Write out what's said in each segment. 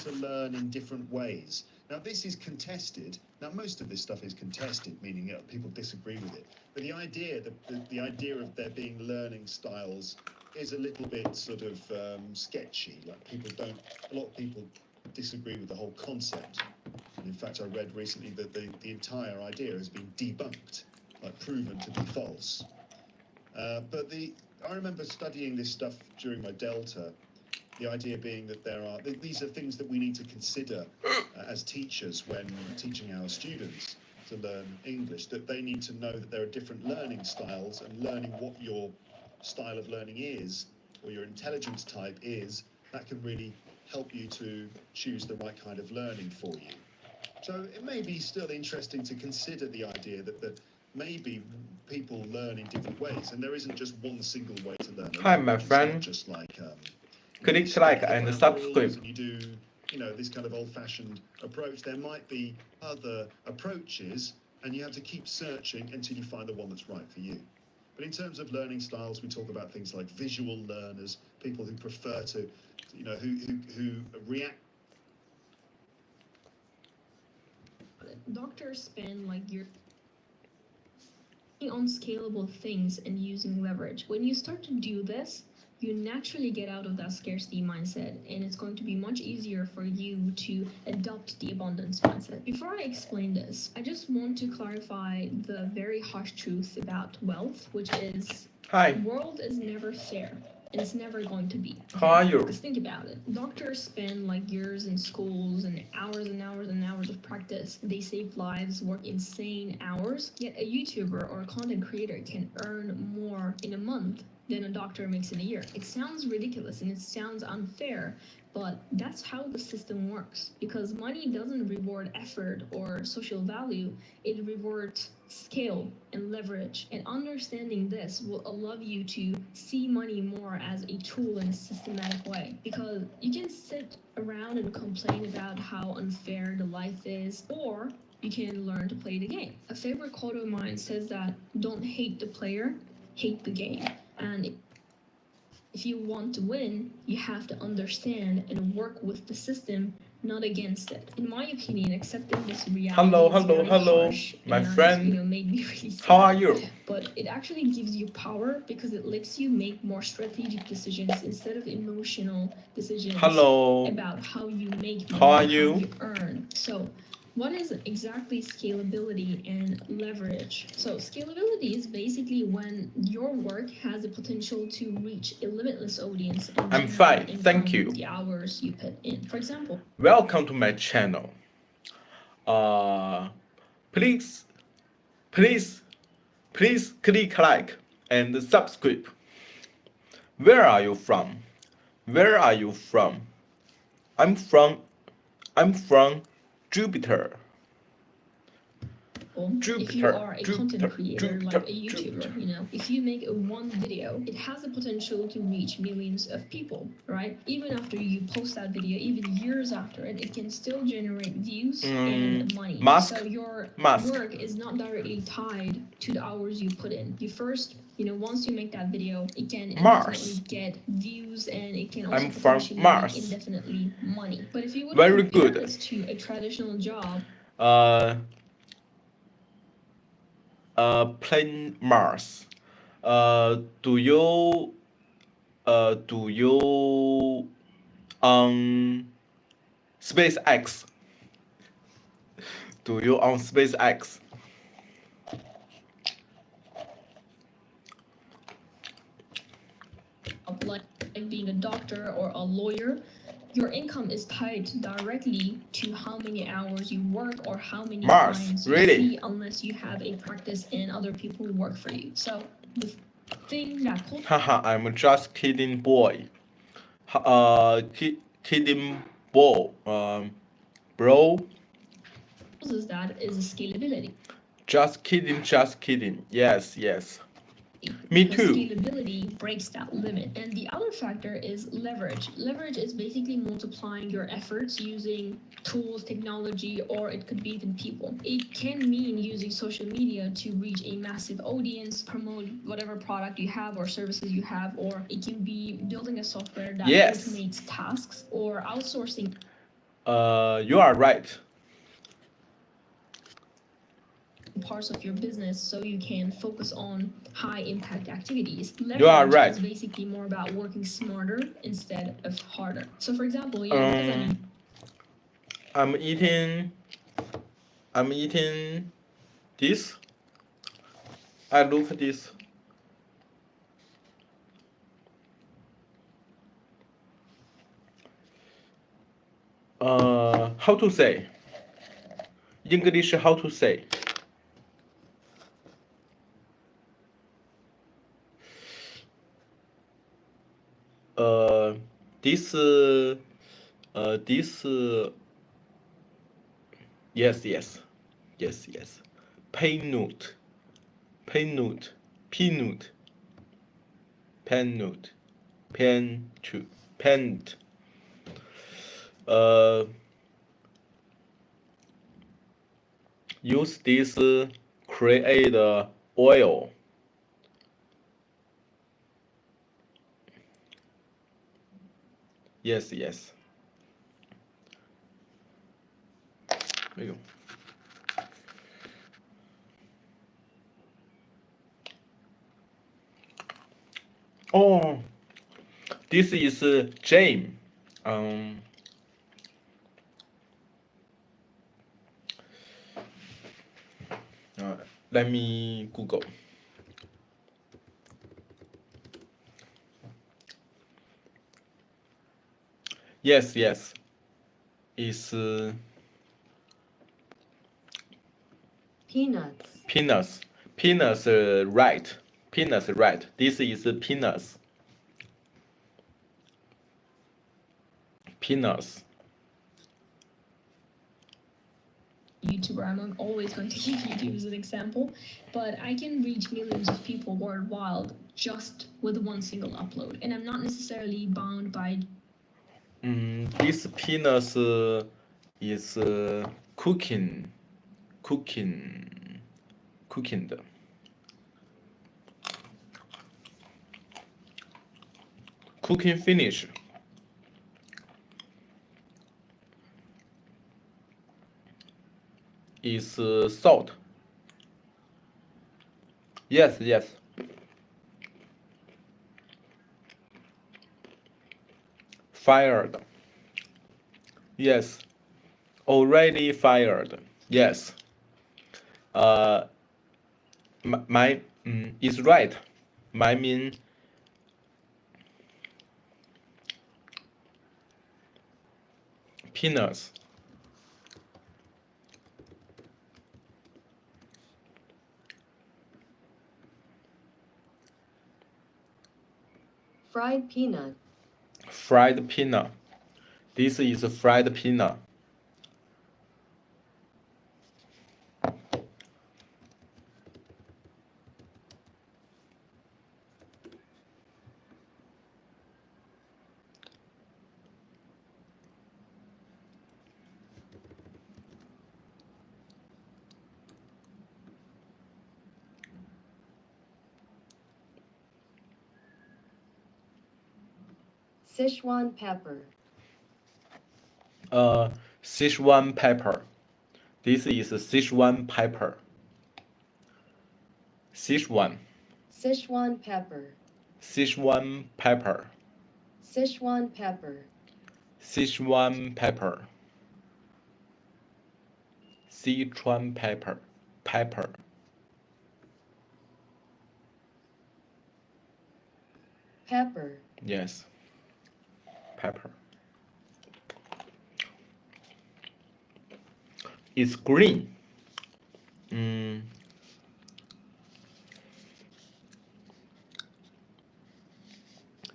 to learn in different ways. Now, this is contested. Now, most of this stuff is contested, meaning people disagree with it. But the idea of there being learning styles is a little bit sort of sketchy. Like a lot of people disagree with the whole concept. And in fact, I read recently that the entire idea has been debunked, like proven to be false. But I remember studying this stuff during my Delta. The idea being that these are things that we need to consider as teachers when teaching our students to learn English, that they need to know that there are different learning styles, and learning what your style of learning is, or your intelligence type is, that can really help you to choose the right kind of learning for you. So it may be still interesting to consider the idea that maybe people learn in different ways, and there isn't just one single way to learn. Hi, my friend. It's not just like click like and subscribe. And you do, this kind of old-fashioned approach. There might be other approaches, and you have to keep searching until you find the one that's right for you. But in terms of learning styles, we talk about things like visual learners, people who prefer to, who react. Doctors spend like years on scalable things and using leverage. When you start to do this, you naturally get out of that scarcity mindset, and it's going to be much easier for you to adopt the abundance mindset. Before I explain this, I just want to clarify the very harsh truth about wealth, which is the world is never fair. And it's never going to be. How are you? Because think about it. Doctors spend like years in schools and hours and hours and hours of practice. They save lives, work insane hours. Yet a YouTuber or a content creator can earn more in a month than a doctor makes in a year. It sounds ridiculous and it sounds unfair, but that's how the system works. Because money doesn't reward effort or social value, it rewards scale and leverage. And understanding this will allow you to see money more as a tool in a systematic way. Because you can sit around and complain about how unfair the life is, or you can learn to play the game. A favorite quote of mine says that don't hate the player, hate the game. And if you want to win, you have to understand and work with the system, not against it. In my opinion, accepting this reality is very harsh, my friend. Made me really sad. How are you? But it actually gives you power because it lets you make more strategic decisions instead of emotional decisions about how you make money, how you earn. So what is exactly scalability and leverage? So scalability is basically when your work has the potential to reach a limitless audience. And I'm fine, thank you. The hours you put in. For example, welcome to my channel. Please click like and subscribe. Where are you from? Where are you from? I'm from Jupiter. If you are a content creator, like a YouTuber, if you make one video, it has the potential to reach millions of people, right? Even after you post that video, even years after it can still generate views and money. So your work is not directly tied to the hours you put in. You first, once you make that video, it can indefinitely get views, and it can also potentially make indefinitely money. But if you would compare this to a traditional job, planet Mars. Do you on SpaceX? Do you on SpaceX? like being a doctor or a lawyer, your income is tied directly to how many hours you work or how many clients you see, unless you have a practice and other people work for you. So the thing that haha, I'm just kidding, boy. Kidding, bro. Is that is a scalability. Just kidding. Yes. Me too. Scalability breaks that limit. And the other factor is leverage. Leverage is basically multiplying your efforts using tools, technology, or it could be even people. It can mean using social media to reach a massive audience, promote whatever product you have or services you have, or it can be building a software that automates tasks or outsourcing You are right. Parts of your business so you can focus on high impact activities. You are Leverage right. is basically more about working smarter instead of harder. So for example, yeah, what does that mean? I'm eating this. I look at this. How to say? English, how to say? This, yes, yes, yes, yes. Peanut, peanut, peanut, peanut, pant. Use this create oil. Yes, yes. 哎呦。Oh, this is Jane. Let me Google. Yes, yes. It's Peanuts. peanuts. Peanuts, right. Peanuts, right. This is peanuts. Peanuts. YouTuber, I'm always going to use YouTube as an example, but I can reach millions of people worldwide just with one single upload, and I'm not necessarily bound by. This peanuts is cooking the. Cooking finish. Is salt. Yes, yes. Fired. Yes. Already fired. Yes. My is right. My mean peanuts. Fried peanut. Fried peanut. This is fried peanut. Sichuan pepper. Sichuan pepper. This is Sichuan pepper. Sichuan. Sichuan pepper. Sichuan pepper. Sichuan pepper. Sichuan pepper. Sichuan pepper. Pepper. Pepper. Yes. Pepper. It's green.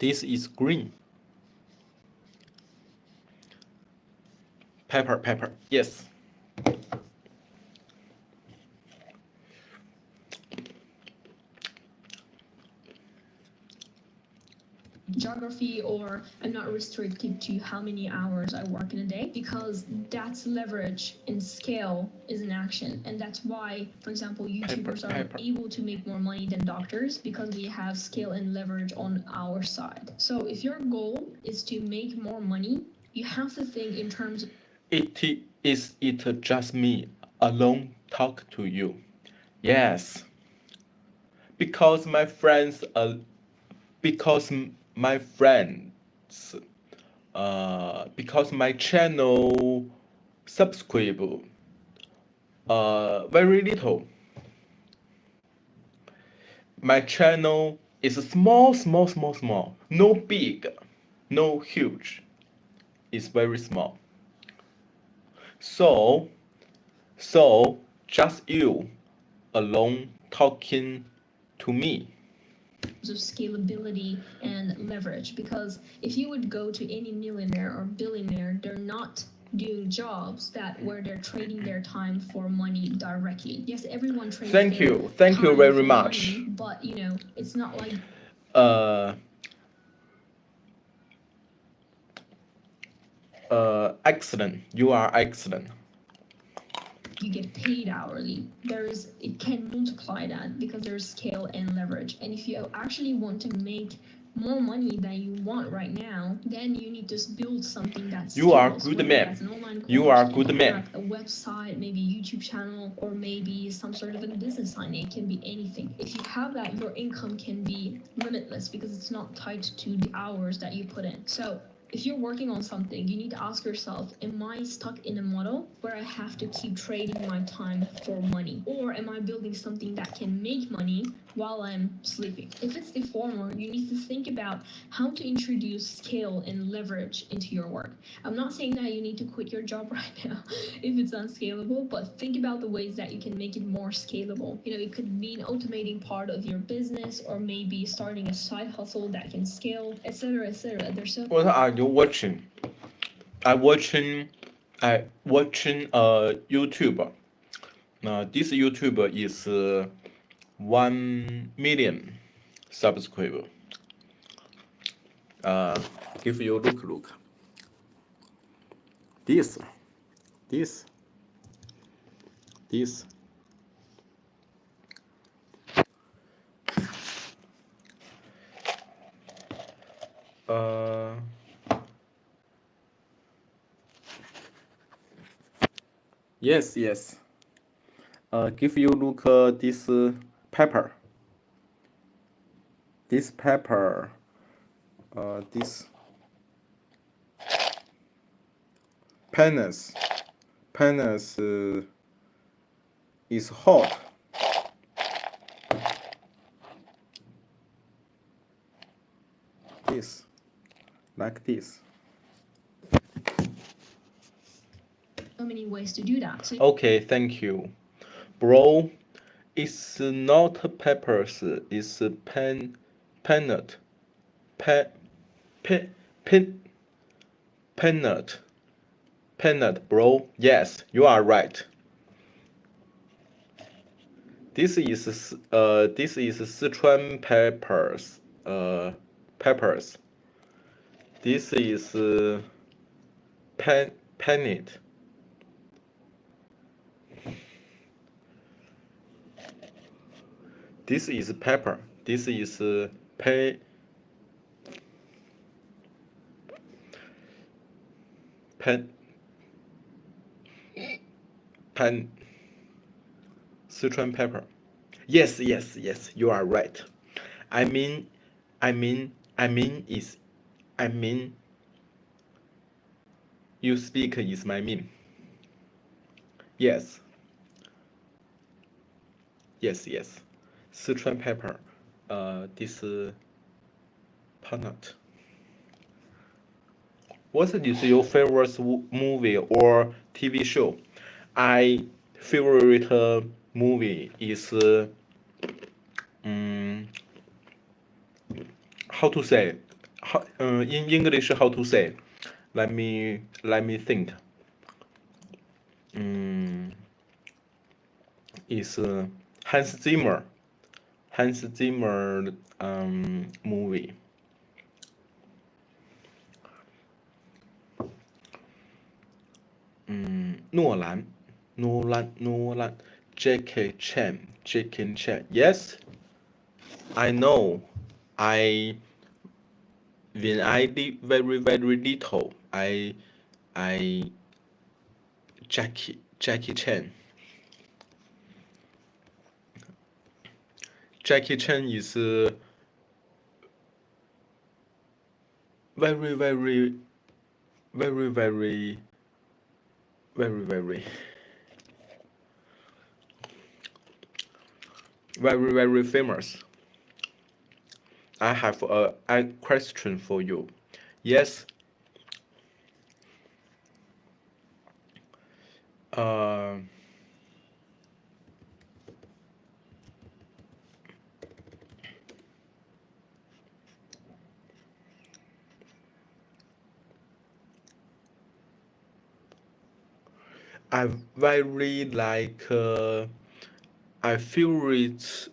This is green. Pepper, pepper. Yes. Geography, or I'm not restricted to how many hours I work in a day, because that's leverage and scale is an action. And that's why, for example, YouTubers are able to make more money than doctors, because we have scale and leverage on our side. So if your goal is to make more money, you have to think in terms of Is it just me alone talk to you? Yes, because my friends because my friends because my channel subscribe very little. My channel is small. No big, no huge. It's very small. So just you alone talking to me. Of scalability and leverage, because if you would go to any millionaire or billionaire, they're not doing jobs that where they're trading their time for money directly. Yes, everyone trades Thank their you time very for much. money, but you know, it's not like Excellent. You are excellent. you get paid hourly. It can multiply that because there's scale and leverage. And if you actually want to make more money than you want right now, then you need to build something that's You are scales, good whether man. that's an online course, You are an good man. app, a website, maybe a YouTube channel, or maybe some sort of a business line. It can be anything. If you have that, your income can be limitless because it's not tied to the hours that you put in. So if you're working on something, you need to ask yourself, am I stuck in a model where I have to keep trading my time for money? Or am I building something that can make money while I'm sleeping? If it's the former, you need to think about how to introduce scale and leverage into your work. I'm not saying that you need to quit your job right now if it's unscalable, but think about the ways that you can make it more scalable. You know, it could mean automating part of your business, or maybe starting a side hustle that can scale, etc., etc. There's so What are you watching? I watching YouTube. This YouTuber is 1 million subscriber. Give you look. This. Yes. Give you look this pepper. This pepper. This penis is hot. This like this. so many ways to do that. So Okay, thank you, bro. It's not peppers. It's peanut. Pe, pe, pe, peanut, bro. Yes, you are right. This is Sichuan peppers. Peppers. This is peanut. This is pepper. This is pen Sichuan pepper. Yes. You are right. I mean, is I mean. You speak is my mean. Yes. Sichuan pepper. This peanut. What is your favorite movie or TV show? I favorite movie is how to say in English how to say. Let me think. Is Hans Zimmer movie. Nolan, Jackie Chan. Yes, I know. When I did very little, I Jackie Chan. Jackie Chan is very famous. I have a question for you. Yes. I very like I favorite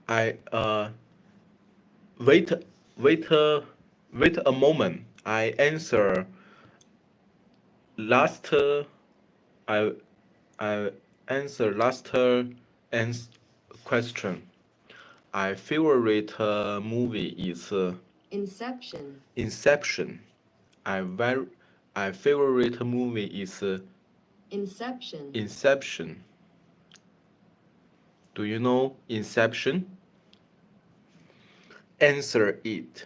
I wait wait a moment. I answer last I I answer last question. I favorite movie is Inception. Inception. I favorite movie is Inception. Inception. Do you know Inception? Answer it.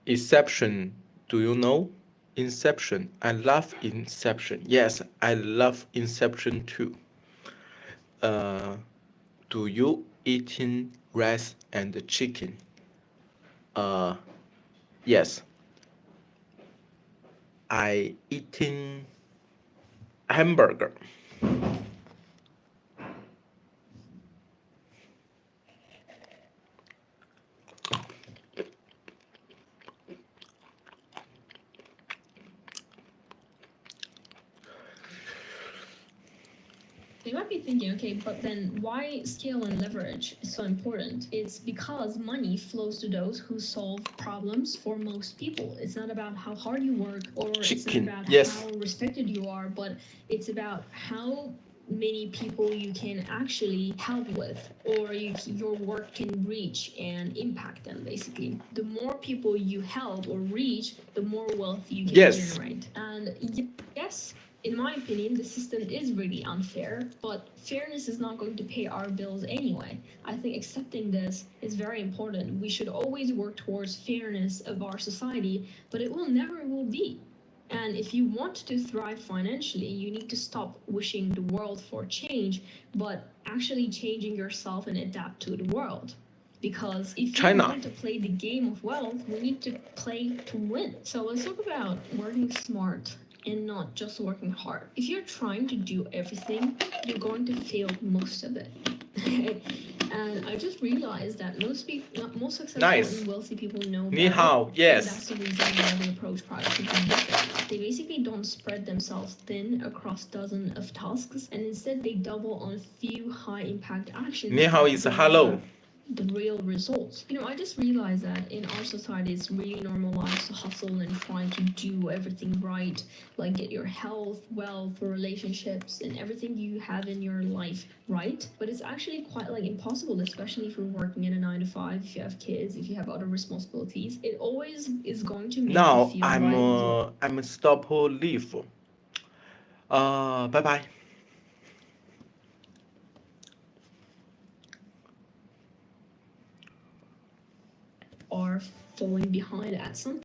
Inception. Do you know? Inception. I love Inception. Yes, I love Inception too. Do you eating rice and chicken? Yes. I eating hamburger. You might be thinking, okay, but then why scale and leverage is so important? It's because money flows to those who solve problems for most people. It's not about how hard you work or it's not Chicken, about yes. how respected you are, but it's about how many people you can actually help with or your work can reach and impact them, basically. The more people you help or reach, the more wealth you can Yes. generate. And yes, in my opinion, the system is really unfair, but fairness is not going to pay our bills anyway. I think accepting this is very important. We should always work towards fairness of our society, but it will never will be. And if you want to thrive financially, you need to stop wishing the world for change, but actually changing yourself and adapt to the world. Because if China. you want to play the game of wealth, we need to play to win. So let's talk about working smart and not just working hard. If you're trying to do everything, you're going to fail most of it. And I just realized that most successful Nice. and wealthy people know Ni better, hao, and yes. that's the reason why they approach products differently. They basically don't spread themselves thin across dozens of tasks, and instead they double on a few high impact actions. Ni hao that is deliver hello. the real results. I just realized that in our society, it's really normalized to hustle and try to do everything right, like get your health, wealth, relationships, and everything you have in your life right. But it's actually quite like impossible, especially if you're working in a 9 to 5, if you have kids, if you have other responsibilities. It always is going to make Now you feel like I'm stop leave. Bye bye. are falling behind at some